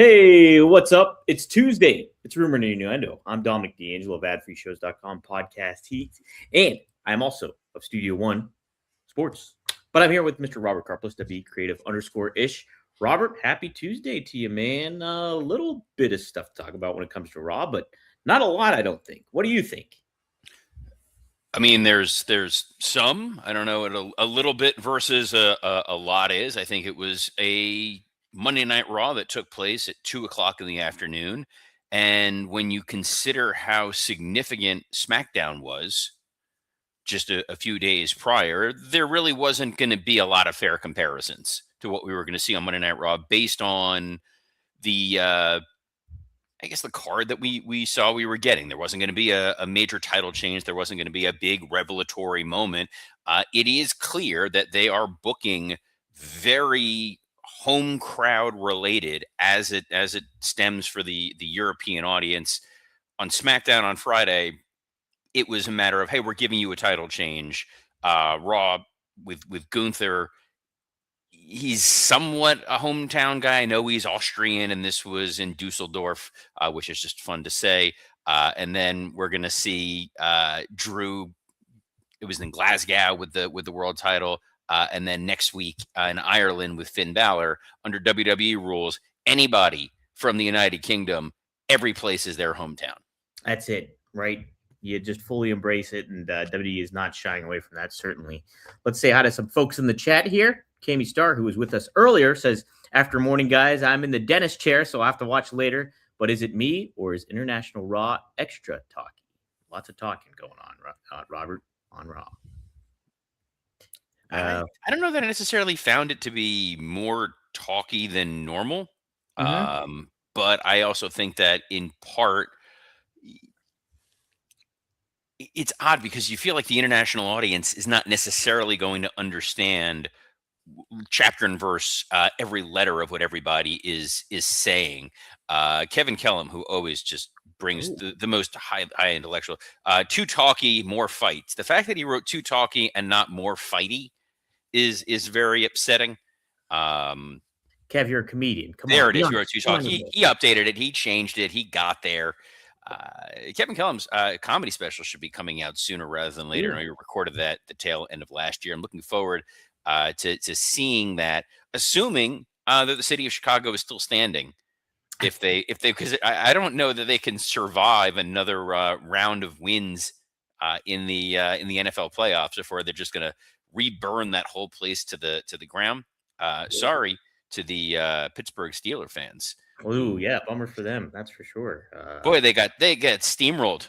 Hey, what's up? It's Tuesday. It's Rumor and Innuendo. I'm Dominic D'Angelo of AdFreeShows.com podcast Heat, and I'm also of Studio One Sports. But I'm here with Mr. Robert Karplis, WB Creative _ish. Robert, happy Tuesday to you, man. A little bit of stuff to talk about when it comes to Raw, but not a lot, I don't think. What do you think? I mean, there's some. I don't know what a little bit versus a lot is. I think it was a Monday Night Raw that took place at 2 o'clock in the afternoon, and when you consider how significant SmackDown was just a few days prior, there really wasn't going to be a lot of fair comparisons to what we were going to see on Monday Night Raw based on the I guess the card that we saw we were getting. There wasn't going to be a major title change. There wasn't going to be a big revelatory moment. It is clear that they are booking very home crowd related as it stems for the European audience. On SmackDown on Friday, it was a matter of, hey, we're giving you a title change. Raw with Gunther, he's somewhat a hometown guy. I know he's Austrian, and this was in Dusseldorf, which is just fun to say. And then we're going to see Drew. It was in Glasgow with the world title, and then next week in Ireland with Finn Balor. Under WWE rules, anybody from the United Kingdom, every place is their hometown. That's it, right? You just fully embrace it, and WWE is not shying away from that, certainly. Let's say hi to some folks in the chat here. Cami Starr, who was with us earlier, says, after morning, guys, I'm in the dentist chair, so I'll have to watch later. But is it me, or is International Raw extra talky? Lots of talking going on, Robert, on Raw. I don't know that I necessarily found it to be more talky than normal. But I also think that in part, it's odd because you feel like the international audience is not necessarily going to understand chapter and verse every letter of what everybody is saying. Kevin Kellum, who always just brings the most high intellectual, too talky, more fights. The fact that he wrote too talky and not more fighty is very upsetting. Kev, you're a comedian. Come there on. It is. He wrote too talky. He updated it. He changed it. He got there. Kevin Kellum's comedy special should be coming out sooner rather than later. We recorded that the tail end of last year. I'm looking forward to seeing that, assuming that the city of Chicago is still standing. If they, because I don't know that they can survive another round of wins in the NFL playoffs before they're just going to reburn that whole place to the ground. Sorry to the Pittsburgh Steelers fans. Oh yeah, bummer for them. That's for sure. Boy, they get steamrolled.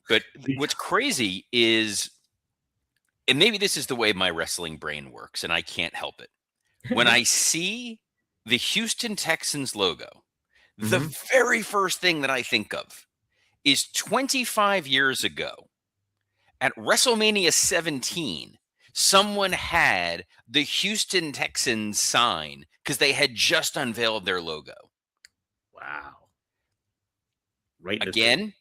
But what's crazy is, and maybe this is the way my wrestling brain works, and I can't help it. When I see the Houston Texans logo, the very first thing that I think of is 25 years ago at WrestleMania 17, someone had the Houston Texans sign because they had just unveiled their logo. Wow. Right. Again,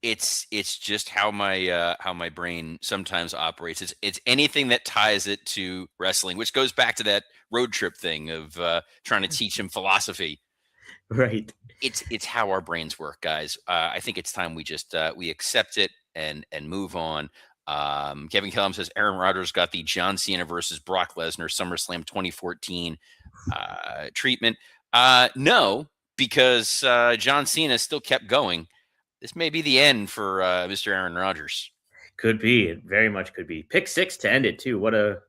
it's just how my brain sometimes operates. It's anything that ties it to wrestling, which goes back to that road trip thing of trying to teach him philosophy. Right. It's how our brains work, guys. I think it's time we just we accept it and move on. Kevin Kellum says Aaron Rodgers got the John Cena versus Brock Lesnar SummerSlam 2014 treatment. No, because John Cena still kept going. This may be the end for Mr. Aaron Rodgers. Could be. It very much could be. Pick six to end it too. What a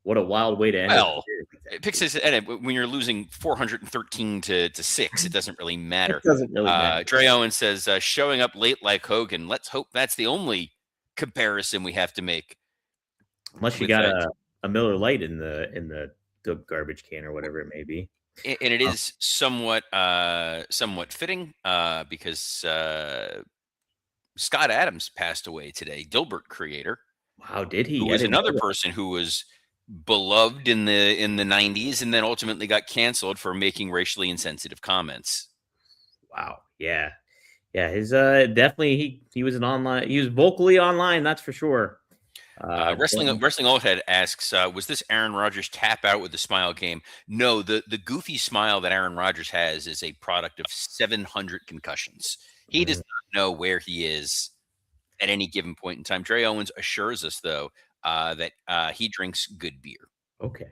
wild way to end it. Pick six to end it when you're losing 413 to 6. It doesn't really matter. It doesn't really matter. Dre Owen says showing up late like Hogan. Let's hope that's the only comparison we have to make. Unless you got a Miller Lite in the garbage can or whatever it may be. And it is somewhat fitting because Scott Adams passed away today. Dilbert creator. Wow, did he? Who was another person who was beloved in the 90s and then ultimately got canceled for making racially insensitive comments. Wow. Yeah. His definitely he was an online. He was vocally online. That's for sure. Wrestling Old Head asks, was this Aaron Rodgers tap out with the smile game? No, the goofy smile that Aaron Rodgers has is a product of 700 concussions. He does not know where he is at any given point in time. Trey Owens assures us, though, that he drinks good beer. Okay,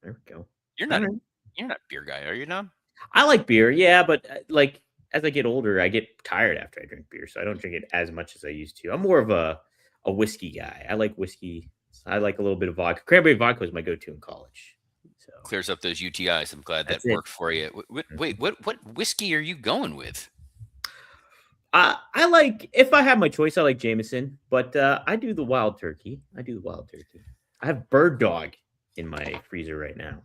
there we go. You're not a beer guy, are you, Dom? I like beer, yeah, but like as I get older, I get tired after I drink beer, so I don't drink it as much as I used to. I'm more of a whiskey guy. I like whiskey. I like a little bit of vodka. Cranberry vodka was my go-to in college. So clears up those UTIs. I'm glad that That's it. worked for you. Wait, what whiskey are you going with? I like, if I have my choice, I like Jameson, but I do the wild turkey. I have Bird Dog in my freezer right now.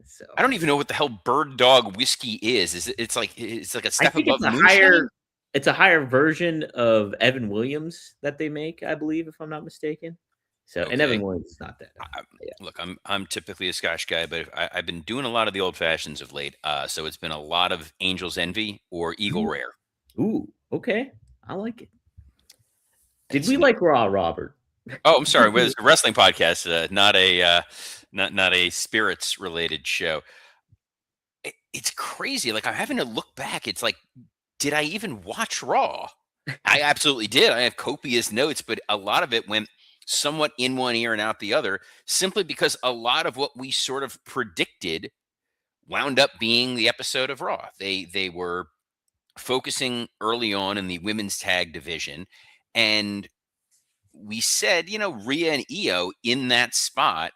So I don't even know what the hell Bird Dog whiskey is. It's like a step above it's moonshine? it's a higher version of Evan Williams that they make, I believe, if I'm not mistaken. So and Evan Okay. Williams is not that. Look, I'm typically a Scotch guy, but I've been doing a lot of the old fashions of late. So it's been a lot of Angel's Envy or Eagle Rare. Ooh, okay, I like it. Did It's we like Raw, Robert? Oh, I'm sorry. It's a wrestling podcast, not a spirits related show. It's crazy. Like I'm having to look back. It's like, did I even watch Raw? I absolutely did. I have copious notes, but a lot of it went somewhat in one ear and out the other, simply because a lot of what we sort of predicted wound up being the episode of Raw. They were focusing early on in the women's tag division, and we said, Rhea and Io in that spot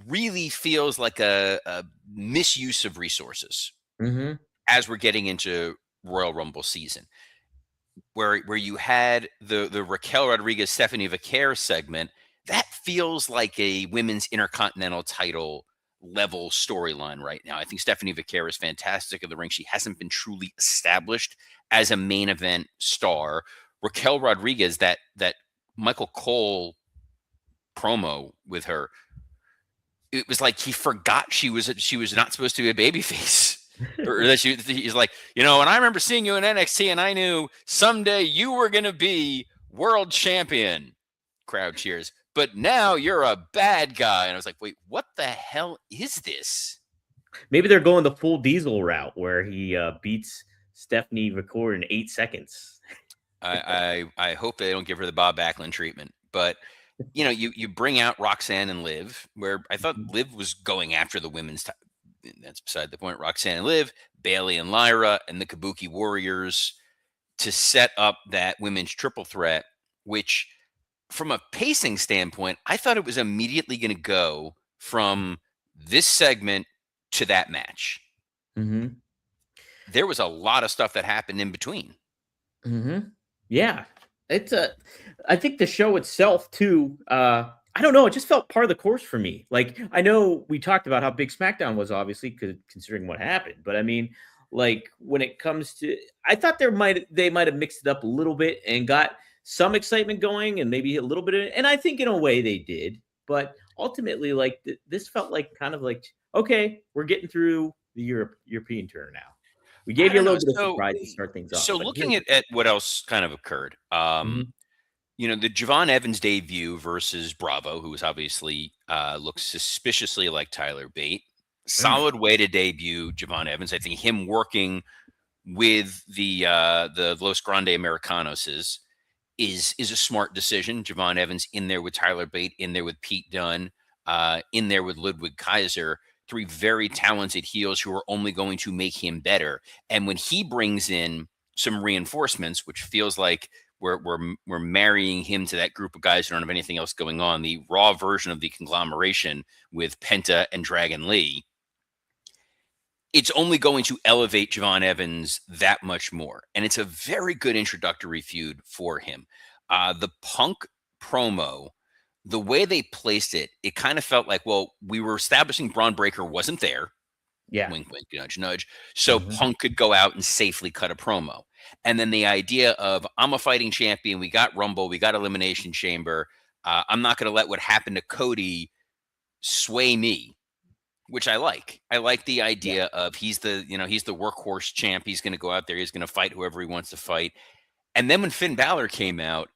really feels like a misuse of resources as we're getting into Royal Rumble season, where you had the Raquel Rodriguez Stephanie Vaquer segment. That feels like a women's intercontinental title level storyline right now. I think Stephanie Vaquer is fantastic in the ring. She hasn't been truly established as a main event star. Raquel Rodriguez, that Michael Cole promo with her, it was like he forgot she was not supposed to be a babyface. Or that he's like, and I remember seeing you in NXT and I knew someday you were going to be world champion. Crowd cheers. But now you're a bad guy. And I was like, wait, what the hell is this? Maybe they're going the full Diesel route where he beats Stephanie Vaquer in 8 seconds. I hope they don't give her the Bob Backlund treatment. But, you bring out Roxanne and Liv, where I thought Liv was going after the women's title. That's beside the point. Roxanne and Liv, Bayley and Lyra, and the Kabuki Warriors to set up that women's triple threat, which from a pacing standpoint, I thought it was immediately going to go from this segment to that match. There was a lot of stuff that happened in between. Yeah. I think the show itself too, I don't know. It just felt part of the course for me. Like, I know we talked about how big SmackDown was, obviously, considering what happened. But I mean, like, when it comes to, I thought they might have mixed it up a little bit and got some excitement going, and maybe a little bit of it. And I think in a way they did. But ultimately, like, this felt like kind of like, okay, we're getting through the European tour now. We gave you a little bit of surprise to start things off. So looking at what else kind of occurred, the Javon Evans debut versus Bravo, who was obviously looks suspiciously like Tyler Bate. Solid way to debut Javon Evans. I think him working with the Los Grande Americanos is a smart decision. Javon Evans in there with Tyler Bate, in there with Pete Dunne, in there with Ludwig Kaiser. 3 very talented heels who are only going to make him better. And when he brings in some reinforcements, which feels like we're marrying him to that group of guys who don't have anything else going on, the Raw version of the conglomeration with Penta and Dragon Lee, it's only going to elevate Javon Evans that much more. And it's a very good introductory feud for him. The Punk promo, the way they placed it, it kind of felt like, well, we were establishing Braun Breaker wasn't there. Yeah. Wink, wink, nudge, nudge. So Punk could go out and safely cut a promo. And then the idea of, I'm a fighting champion. We got Rumble. We got Elimination Chamber. I'm not going to let what happened to Cody sway me, which I like. I like the idea of he's the workhorse champ. He's going to go out there. He's going to fight whoever he wants to fight. And then when Finn Balor came out,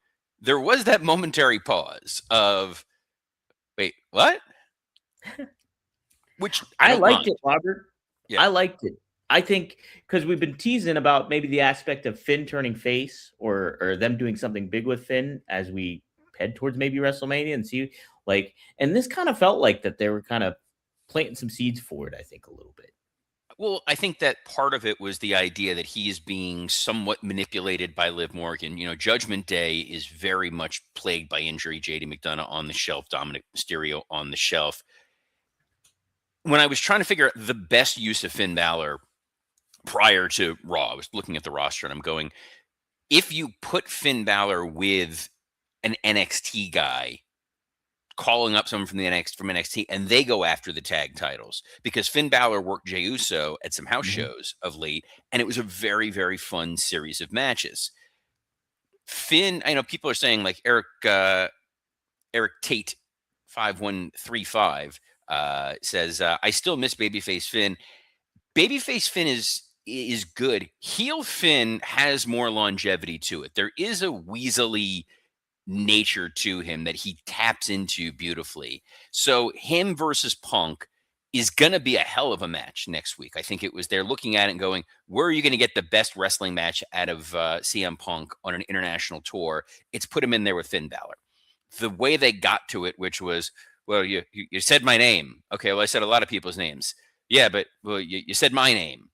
there was that momentary pause of, wait, what? Which I I don't liked mind. it, Robert. Yeah. I liked it. I think because we've been teasing about maybe the aspect of Finn turning face or them doing something big with Finn as we head towards maybe WrestleMania and see like, and this kind of felt like that they were kind of planting some seeds for it, I think, a little bit. Well, I think that part of it was the idea that he is being somewhat manipulated by Liv Morgan. You know, Judgment Day is very much plagued by injury. JD McDonough on the shelf, Dominic Mysterio on the shelf. When I was trying to figure out the best use of Finn Balor prior to Raw, I was looking at the roster and I'm going, if you put Finn Balor with an NXT guy, calling up someone from NXT, and they go after the tag titles because Finn Balor worked Jey Uso at some house Mhm. shows of late, and it was a very, very fun series of matches. Finn, I know people are saying like Eric Tate 5135 says I still miss Babyface Finn. Babyface Finn is good. Heel Finn has more longevity to it. There is a weaselly nature to him that he taps into beautifully. So him versus Punk is going to be a hell of a match next week. I think it was they're looking at it and going, where are you going to get the best wrestling match out of CM Punk on an international tour? It's put him in there with Finn Balor. The way they got to it, which was, well, you said my name. Okay, well, I said a lot of people's names. Yeah, but well, you said my name.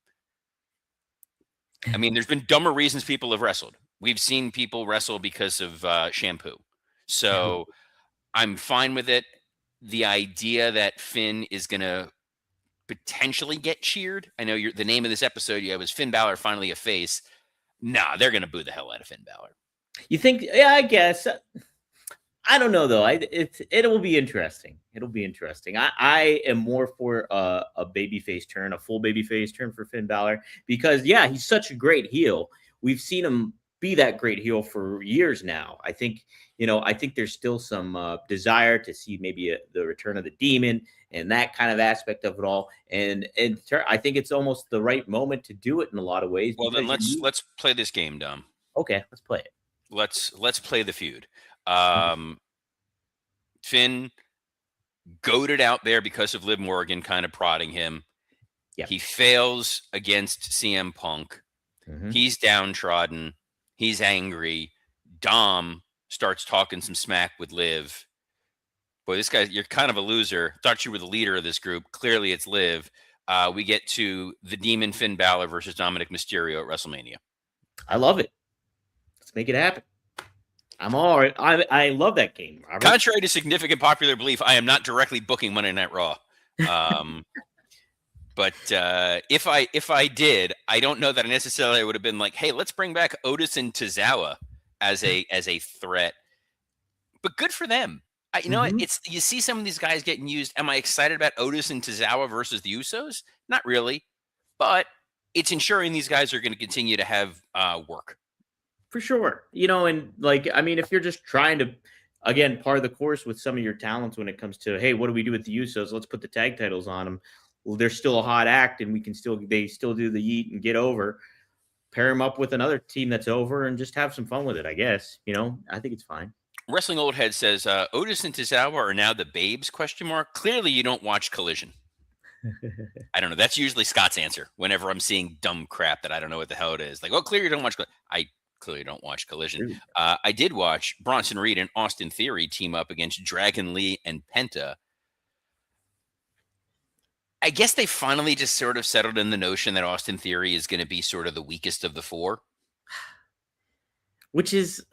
I mean, there's been dumber reasons people have wrestled. We've seen people wrestle because of shampoo. So I'm fine with it. The idea that Finn is going to potentially get cheered. I know the name of this episode, was Finn Balor finally a face. Nah, they're going to boo the hell out of Finn Balor. You think? Yeah, I guess. I don't know though. It will be interesting. It'll be interesting. I am more for a babyface turn, a full babyface turn for Finn Balor because yeah, he's such a great heel. We've seen him be that great heel for years now. I think I think there's still some desire to see maybe the return of the Demon and that kind of aspect of it all. And I think it's almost the right moment to do it in a lot of ways. Well, then Because let's play this game, Dom. okay, let's play it. Let's play the feud. Mhm. Finn goaded out there because of Liv Morgan kind of prodding him. Yeah. He fails against CM Punk. Mhm. He's downtrodden. He's angry. Dom starts talking some smack with Liv. Boy, this guy, you're kind of a loser. Thought you were the leader of this group. Clearly, it's Liv. We get to the Demon Finn Balor versus Dominic Mysterio at WrestleMania. I love it. Let's make it happen. I'm all right. I love that game, Robert. Contrary to significant popular belief, I am not directly booking Monday Night Raw. But if I did, I don't know that I necessarily would have been like, hey, let's bring back Otis and Tozawa as a threat. But good for them. You know what? It's you see some of these guys getting used. Am I excited about Otis and Tozawa versus the Usos? Not really, but it's ensuring these guys are going to continue to have work. For sure. And like, I mean, if you're just trying to, again, part of the course with some of your talents when it comes to, hey, what do we do with the Usos? Let's put the tag titles on them. Well, they're still a hot act and they still do the yeet and get over. Pair them up with another team that's over and just have some fun with it, I guess. I think it's fine. Wrestling Old Head says Otis and Tozawa are now the babes? ? Clearly, you don't watch Collision. I don't know. That's usually Scott's answer whenever I'm seeing dumb crap that I don't know what the hell it is. Like, oh, clearly you don't watch. I clearly don't watch Collision. I did watch Bronson Reed and Austin Theory team up against Dragon Lee and Penta. I guess they finally just sort of settled in the notion that Austin Theory is going to be sort of the weakest of the four. Which is,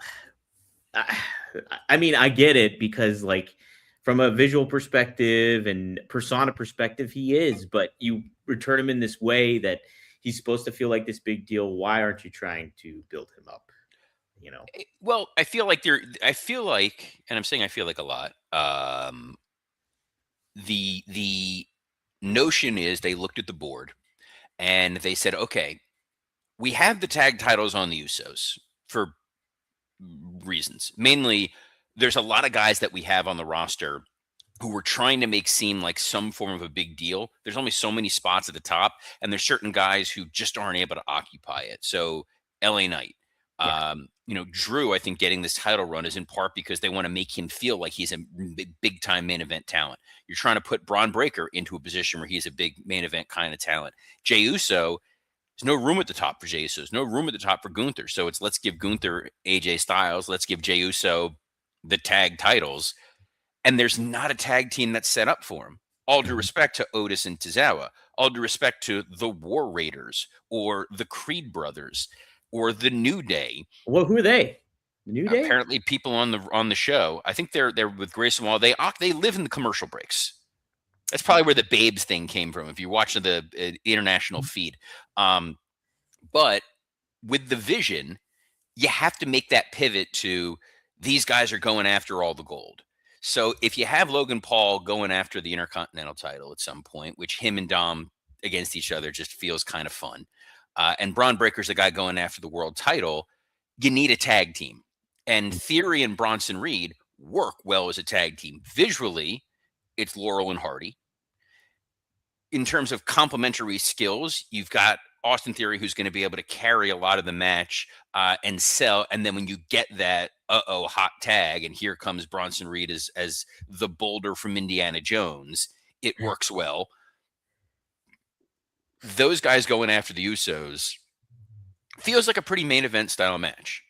I mean, I get it because like from a visual perspective and persona perspective, he is, but you return him in this way that he's supposed to feel like this big deal. Why aren't you trying to build him up? Well, I feel like, and I'm saying I feel like a lot. The notion is they looked at the board and they said, okay, we have the tag titles on the Usos for reasons. Mainly, there's a lot of guys that we have on the roster who we're trying to make seem like some form of a big deal. There's only so many spots at the top, and there's certain guys who just aren't able to occupy it. So LA Knight, Drew, I think getting this title run is in part because they want to make him feel like he's a big time main event talent. You're trying to put Braun Breaker into a position where he's a big main event kind of talent. Jey Uso, there's no room at the top for Jey Uso. There's no room at the top for Gunther. So it's let's give Gunther AJ Styles. Let's give Jey Uso the tag titles. And there's not a tag team that's set up for him. All due respect to Otis and Tozawa. All due respect to the War Raiders or the Creed Brothers or the New Day. Well, who are they? The New Day? Apparently, people on the show. I think they're with Grayson Waller. They live in the commercial breaks. That's probably where the Babes thing came from. If you're watching the international feed, but with the vision, you have to make that pivot to these guys are going after all the gold. So if you have Logan Paul going after the Intercontinental title at some point, which him and Dom against each other just feels kind of fun, and Braun Breaker's the guy going after the world title, you need a tag team. And Theory and Bronson Reed work well as a tag team. Visually, it's Laurel and Hardy. In terms of complementary skills, you've got Austin Theory, who's going to be able to carry a lot of the match and sell. And then when you get that hot tag, and here comes Bronson Reed as the boulder from Indiana Jones, it works well. Those guys going after the Usos feels like a pretty main event style match.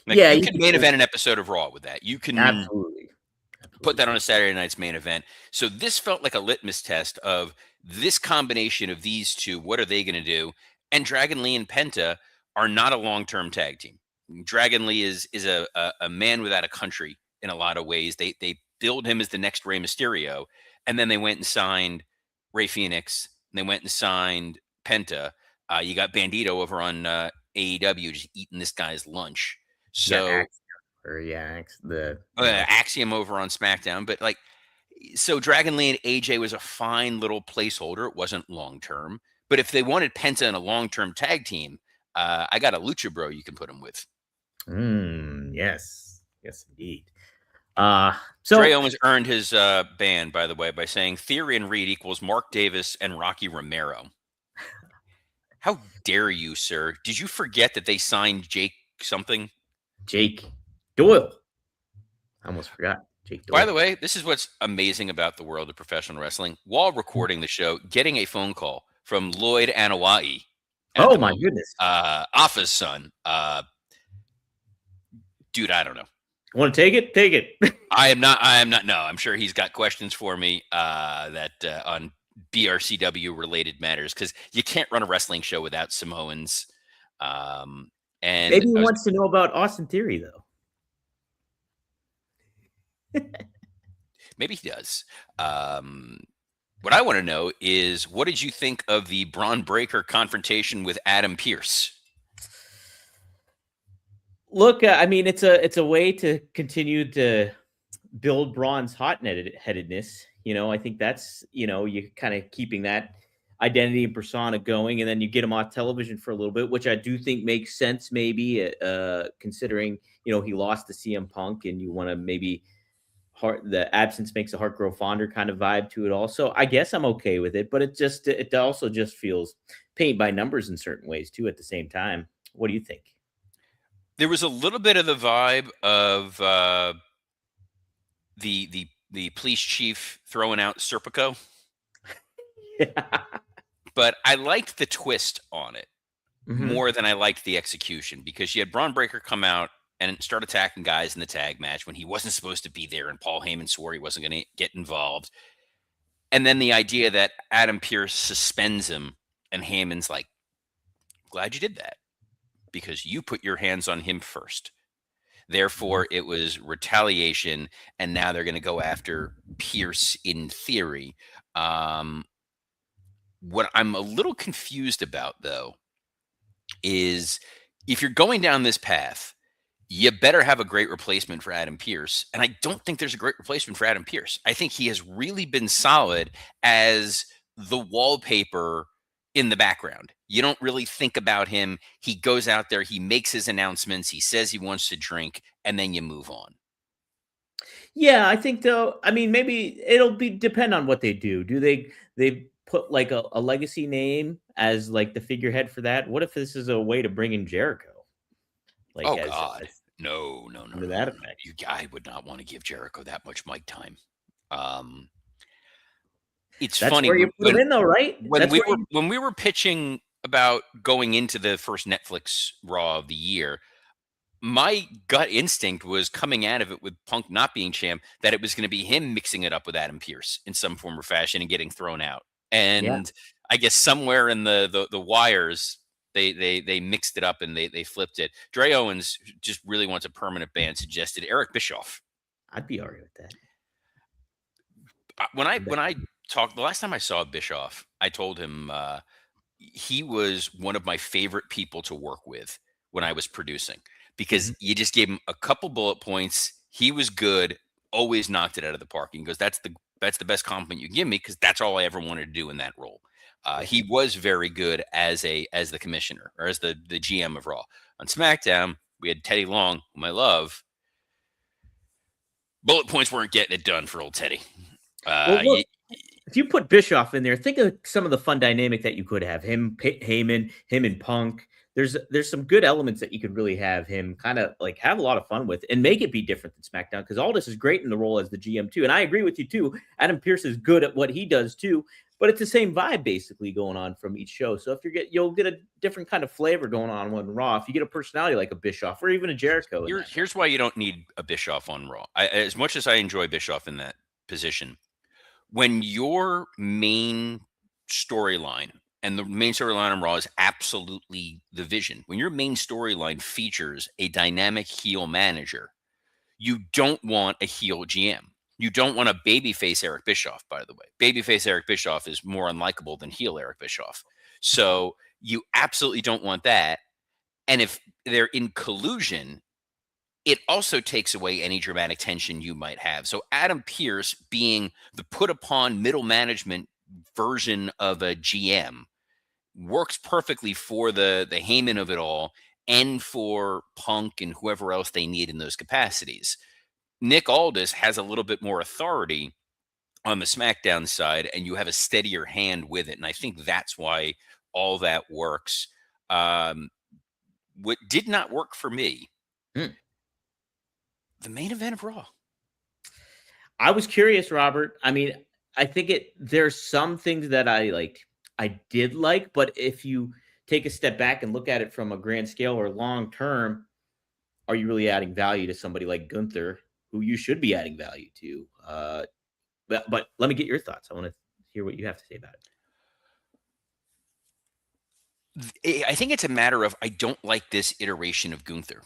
Like, you can main event an episode of Raw with that. You can absolutely put that on a Saturday night's main event. So this felt like a litmus test of this combination of these two. What are they going to do? And Dragon Lee and Penta are not a long-term tag team. Dragon Lee is a man without a country in a lot of ways. They billed him as the next Rey Mysterio, and then they went and signed Rey Fenix. And they went and signed Penta. You got Bandito over on AEW just eating this guy's lunch. So Axiom over on SmackDown, but so Dragon Lee and AJ was a fine little placeholder. It wasn't long term, but if they wanted Penta in a long term tag team, I got a Lucha Bro you can put him with. Yes, indeed. So Trey almost earned his ban, by the way, by saying Theory and Reed equals Mark Davis and Rocky Romero. How dare you, sir? Did you forget that they signed Jake something? Jake Doyle. I almost forgot. Jake Doyle. By the way, this is what's amazing about the world of professional wrestling. While recording the show, getting a phone call from Lloyd Anawai. Oh, my goodness. Afa's son. Dude, I don't know. Want to take it? Take it. I am not. No, I'm sure he's got questions for me that on BRCW related matters, because you can't run a wrestling show without Samoans. And maybe he wants to know about Austin Theory, though. Maybe he does. What I want to know is, what did you think of the Braun Breaker confrontation with Adam Pearce? Look, I mean, it's a way to continue to build Braun's hot-headedness. I think that's, you kind of keeping that identity and persona going, and then you get him off television for a little bit, which I do think makes sense, maybe, considering, he lost to CM Punk, and you want to maybe the absence makes the heart grow fonder kind of vibe to it also. I guess I'm okay with it, but it also just feels paint by numbers in certain ways too at the same time. What do you think? There was a little bit of the vibe of the police chief throwing out Serpico. Yeah. But I liked the twist on it more than I liked the execution, because you had Braun Breaker come out and start attacking guys in the tag match when he wasn't supposed to be there, and Paul Heyman swore he wasn't going to get involved. And then the idea that Adam Pearce suspends him, and Heyman's like, glad you did that, because you put your hands on him first. Therefore, it was retaliation, and now they're going to go after Pearce in theory. What I'm a little confused about, though, is if you're going down this path, you better have a great replacement for Adam Pearce. And I don't think there's a great replacement for Adam Pearce. I think he has really been solid as the wallpaper in the background. You don't really think about him. He goes out there, he makes his announcements, he says he wants to drink, and then you move on. Yeah, I think, though, I mean, maybe it'll depend on what they do. Do they put like a legacy name as like the figurehead for that? What if this is a way to bring in Jericho? Like Oh as, God, as no, no, no, to no, that no. effect. I would not want to give Jericho that much mic time. Um, it's That's funny where you put him in, though, right? That's where you. when we were pitching about going into the first Netflix Raw of the year, my gut instinct was coming out of it with Punk not being champ that it was going to be him mixing it up with Adam Pearce in some form or fashion and getting thrown out. Yeah, And I guess somewhere in the wires they mixed it up and they flipped it. Dre Owens just really wants a permanent ban. Suggested Eric Bischoff. I'd be all right with that. When I talked the last time I saw Bischoff, I told him he was one of my favorite people to work with when I was producing because Mhm. you just gave him a couple bullet points. He was good, always knocked it out of the park. And he goes, that's the best compliment you give me because that's all I ever wanted to do in that role. Yeah. He was very good as the commissioner or as the GM of Raw. On SmackDown, we had Teddy Long, whom I love. Bullet points weren't getting it done for old Teddy. Well, look, if you put Bischoff in there, think of some of the fun dynamic that you could have him, Heyman, him and Punk. There's some good elements that you could really have him kind of like have a lot of fun with and make it be different than SmackDown because Aldis is great in the role as the GM too, and I agree with you too. Adam Pearce is good at what he does too, but it's the same vibe basically going on from each show. So if you'll get a different kind of flavor going on when Raw. If you get a personality like a Bischoff or even a Jericho, Here's why you don't need a Bischoff on Raw. As much as I enjoy Bischoff in that position, when your main storyline and the main storyline on Raw is absolutely the vision, when your main storyline features a dynamic heel manager, you don't want a heel GM. You don't want a babyface Eric Bischoff, by the way. Babyface Eric Bischoff is more unlikable than heel Eric Bischoff. So you absolutely don't want that. And if they're in collusion, it also takes away any dramatic tension you might have. So Adam Pearce being the put upon middle management version of a GM works perfectly for the Heyman of it all and for Punk and whoever else they need in those capacities. Nick Aldis has a little bit more authority on the SmackDown side, and you have a steadier hand with it. And I think that's why all that works. What did not work for me, Hmm. the main event of Raw. I was curious, Robert. I mean, I think there's some things that I did like, but if you take a step back and look at it from a grand scale or long term, are you really adding value to somebody like Gunther, who you should be adding value to? But let me get your thoughts. I want to hear what you have to say about it. I think it's a matter of I don't like this iteration of Gunther.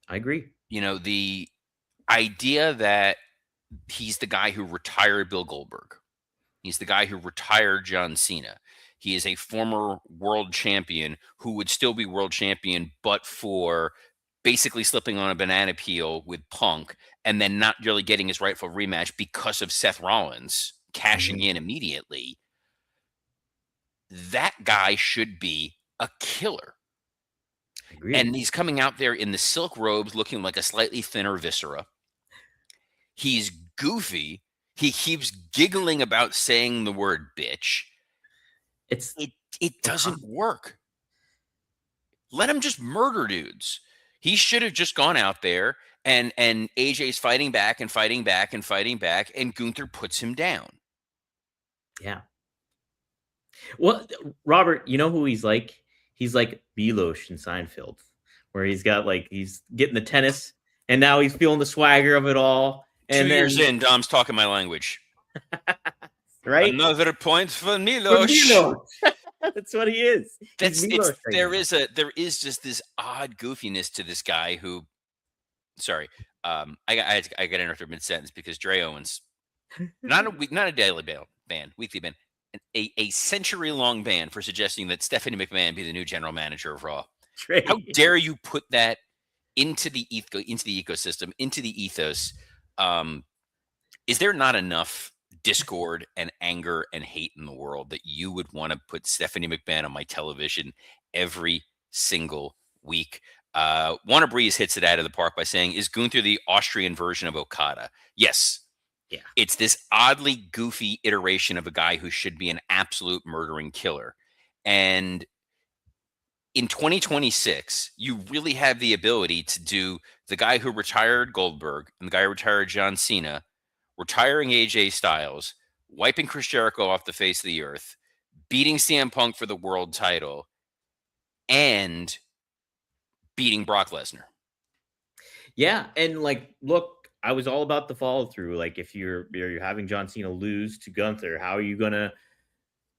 I agree. You know, the idea that he's the guy who retired Bill Goldberg. He's the guy who retired John Cena. He is a former world champion who would still be world champion, but for basically slipping on a banana peel with Punk and then not really getting his rightful rematch because of Seth Rollins cashing in immediately. That guy should be a killer. I agree. And he's coming out there in the silk robes looking like a slightly thinner Viscera. He's goofy. He keeps giggling about saying the word bitch. It doesn't work. Let him just murder dudes. He should have just gone out there and AJ's fighting back and fighting back and fighting back, and Gunther puts him down. Yeah. Well, Robert, you know who he's like? He's like Milos in Seinfeld, where he's getting the tennis, and now he's feeling the swagger of it all. And 2 years in, Dom's talking my language. Right? Another point for Milos. That's what he is. There is just this odd goofiness to this guy who. Sorry, I got interrupted mid sentence because Dre Owens, not a daily ban, weekly ban, a century long ban for suggesting that Stephanie McMahon be the new general manager of Raw. Dre. How dare you put that into the ecosystem, into the ethos? Is there not enough discord and anger and hate in the world that you would want to put Stephanie McMahon on my television every single week? Warner Breeze hits it out of the park by saying, is Gunther the Austrian version of Okada? Yes. Yeah. It's this oddly goofy iteration of a guy who should be an absolute murdering killer. And in 2026, you really have the ability to do the guy who retired Goldberg and the guy who retired John Cena, retiring AJ Styles, wiping Chris Jericho off the face of the earth, beating CM Punk for the world title, and beating Brock Lesnar. Yeah, and like, look, I was all about the follow through. Like, if you're having John Cena lose to Gunther, how are you gonna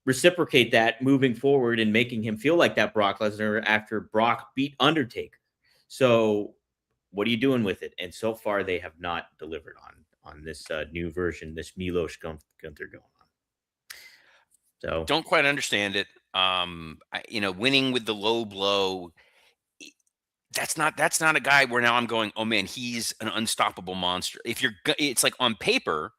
reciprocate that moving forward and making him feel like that Brock Lesnar after Brock beat Undertaker? So, what are you doing with it? And so far, they have not delivered on this new version, this Milos Gunther going on. So, Don't quite understand it. Winning with the low blow. That's not a guy where now I'm going, oh man, he's an unstoppable monster. It's like on paper,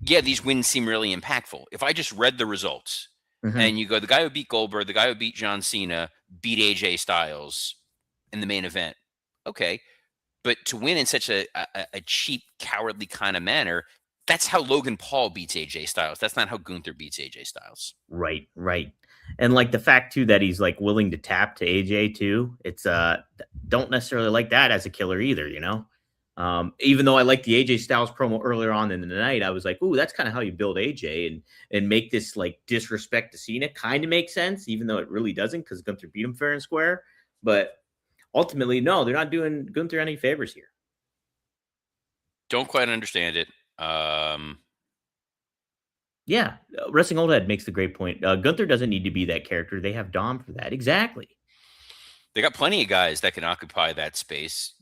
yeah, these wins seem really impactful. If I just read the results and you go, the guy who beat Goldberg, the guy who beat John Cena, beat AJ Styles in the main event, okay, but to win in such a cheap, cowardly kind of manner, that's how Logan Paul beats AJ Styles. That's not how Gunther beats AJ Styles. Right. And like the fact too that he's like willing to tap to AJ too. It's don't necessarily like that as a killer either, you know. Even though I like the AJ Styles promo earlier on in the night, I was like, ooh, that's kind of how you build AJ and make this like disrespect to Cena kind of makes sense, even though it really doesn't because Gunther beat him fair and square. But ultimately, no, they're not doing Gunther any favors here. Don't quite understand it. Yeah, Wrestling Old Head makes the great point. Gunther doesn't need to be that character. They have Dom for that. Exactly. They got plenty of guys that can occupy that space.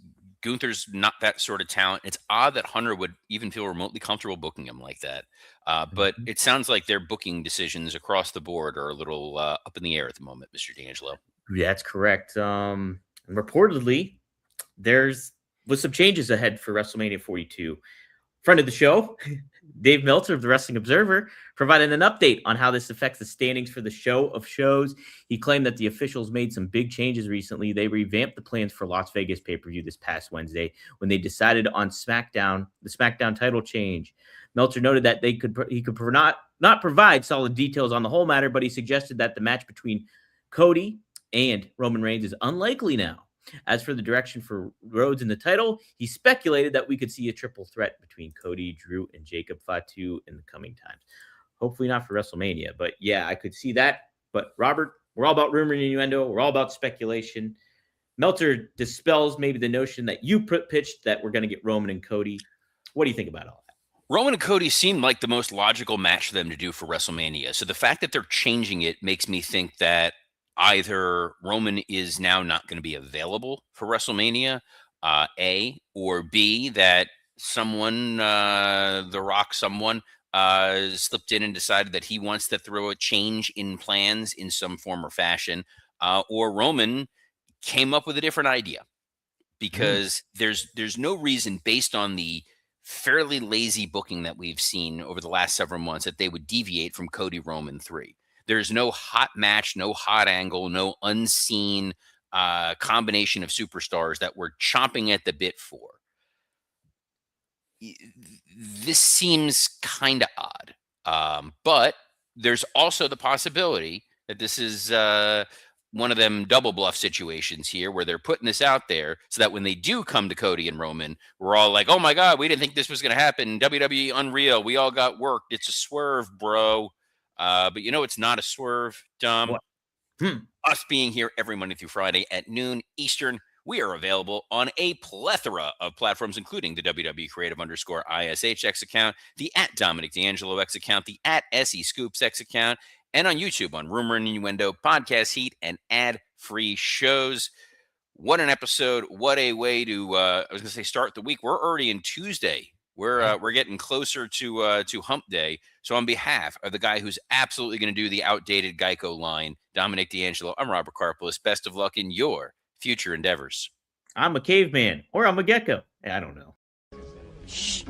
Gunther's not that sort of talent. It's odd that Hunter would even feel remotely comfortable booking him like that. But it sounds like their booking decisions across the board are a little up in the air at the moment, Mr. D'Angelo. Yeah, that's correct. And reportedly, was some changes ahead for WrestleMania 42. Friend of the show, Dave Meltzer of the Wrestling Observer, provided an update on how this affects the standings for the show of shows. He claimed that the officials made some big changes recently. They revamped the plans for Las Vegas pay-per-view this past Wednesday when they decided on the SmackDown title change. Meltzer noted that he could not provide solid details on the whole matter, but he suggested that the match between Cody and Roman Reigns is unlikely now. As for the direction for Rhodes in the title, he speculated that we could see a triple threat between Cody, Drew, and Jacob Fatu in the coming times. Hopefully not for WrestleMania, but yeah, I could see that. But Robert, we're all about rumor and innuendo. We're all about speculation. Meltzer dispels maybe the notion that you pitched that we're going to get Roman and Cody. What do you think about all that? Roman and Cody seemed like the most logical match for them to do for WrestleMania. So the fact that they're changing it makes me think that either Roman is now not going to be available for WrestleMania, A, or B, that someone, The Rock, slipped in and decided that he wants to throw a change in plans in some form or fashion, or Roman came up with a different idea because there's no reason based on the fairly lazy booking that we've seen over the last several months that they would deviate from Cody Roman 3. There's no hot match, no hot angle, no unseen combination of superstars that we're chomping at the bit for. This seems kind of odd. But there's also the possibility that this is one of them double bluff situations here where they're putting this out there so that when they do come to Cody and Roman, we're all like, oh my God, we didn't think this was going to happen. WWE unreal. We all got worked. It's a swerve, bro. But it's not a swerve, Dom. Us being here every Monday through Friday at noon Eastern, we are available on a plethora of platforms, including the WWE Creative _ISH X account, the @Dominic D'Angelo X account, the @SE Scoops X account, and on YouTube on Rumor and Innuendo, Podcast Heat, and ad-free shows. What an episode. What a way to, start the week. We're already in Tuesday. We're getting closer to Hump Day. So on behalf of the guy who's absolutely going to do the outdated Geico line, Dominic D'Angelo, I'm Robert Karpolis. Best of luck in your future endeavors. I'm a caveman, or I'm a gecko. I don't know. Shh.